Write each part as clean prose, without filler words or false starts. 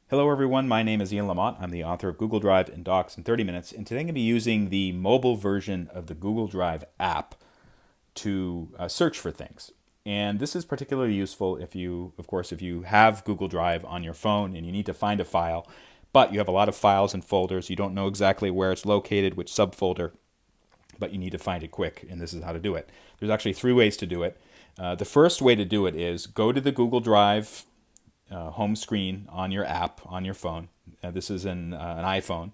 Hello everyone, my name is Ian Lamont. I'm the author of Google Drive and Docs in 30 Minutes, and today I'm going to be using the mobile version of the Google Drive app to search for things. And this is particularly useful if you, of course, if you have Google Drive on your phone and you need to find a file, but you have a lot of files and folders, you don't know exactly where it's located, which subfolder, but you need to find it quick, and this is how to do it. There's actually three ways to do it. The first way to do it is go to the Google Drive home screen on your app on your phone. This is an iPhone.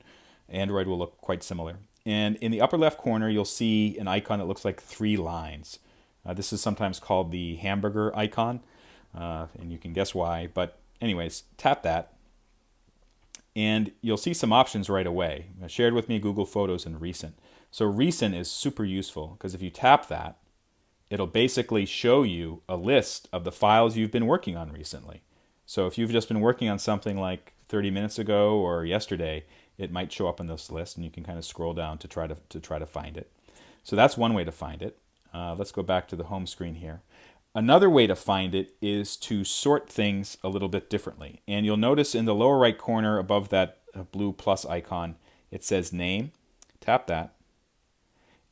Android will look quite similar. And in the upper left corner, you'll see an icon that looks like three lines. This is sometimes called the hamburger icon, and you can guess why. But anyways, tap that, and you'll see some options right away. Shared with me, Google Photos, and Recent. So Recent is super useful because if you tap that, it'll basically show you a list of the files you've been working on recently. So if you've just been working on something like 30 minutes ago or yesterday, it might show up on this list, and you can kind of scroll down to try to find it. So that's one way to find it. Let's go back to the home screen here. Another way to find it is to sort things a little bit differently. And you'll notice in the lower right corner above that blue plus icon, it says name. Tap that,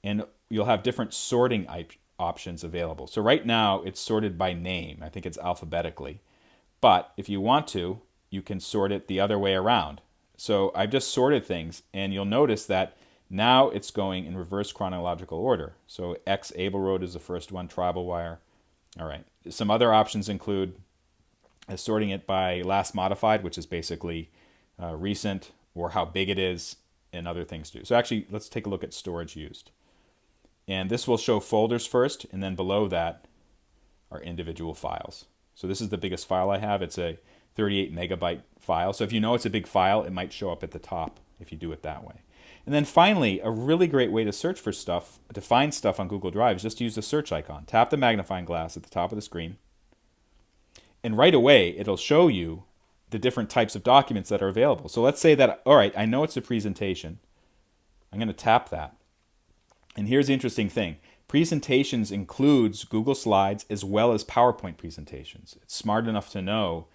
and you'll have different sorting options available. So right now it's sorted by name. I think it's alphabetically. But if you want to, you can sort it the other way around. So I've just sorted things, and you'll notice that now it's going in reverse chronological order. So X Able Road is the first one, Tribal Wire. All right. Some other options include sorting it by last modified, which is basically recent, or how big it is, and other things too. So actually, let's take a look at storage used. And this will show folders first, and then below that are individual files. So this is the biggest file I have. It's a 38 megabyte file. So if you know it's a big file, it might show up at the top if you do it that way. And then finally, a really great way to search for stuff, to find stuff on Google Drive, is just to use the search icon. Tap the magnifying glass at the top of the screen. And right away, it'll show you the different types of documents that are available. So let's say that, all right, I know it's a presentation. I'm going to tap that. And here's the interesting thing. Presentations includes Google Slides as well as PowerPoint presentations. It's smart enough to know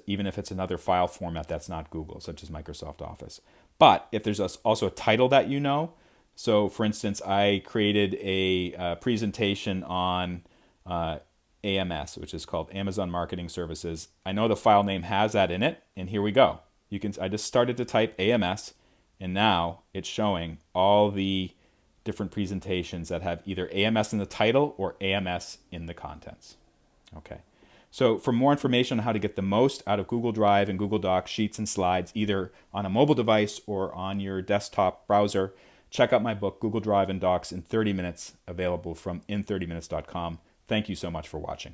even if it's another file format that's not Google, such as Microsoft Office. But if there's also a title that you know, so for instance, I created a presentation on AMS, which is called Amazon Marketing Services. I know the file name has that in it, and here we go. I just started to type AMS, and now it's showing all the different presentations that have either AMS in the title or AMS in the contents. Okay. So for more information on how to get the most out of Google Drive and Google Docs, Sheets, and Slides, either on a mobile device or on your desktop browser, check out my book, Google Drive and Docs in 30 Minutes, available from in30minutes.com. Thank you so much for watching.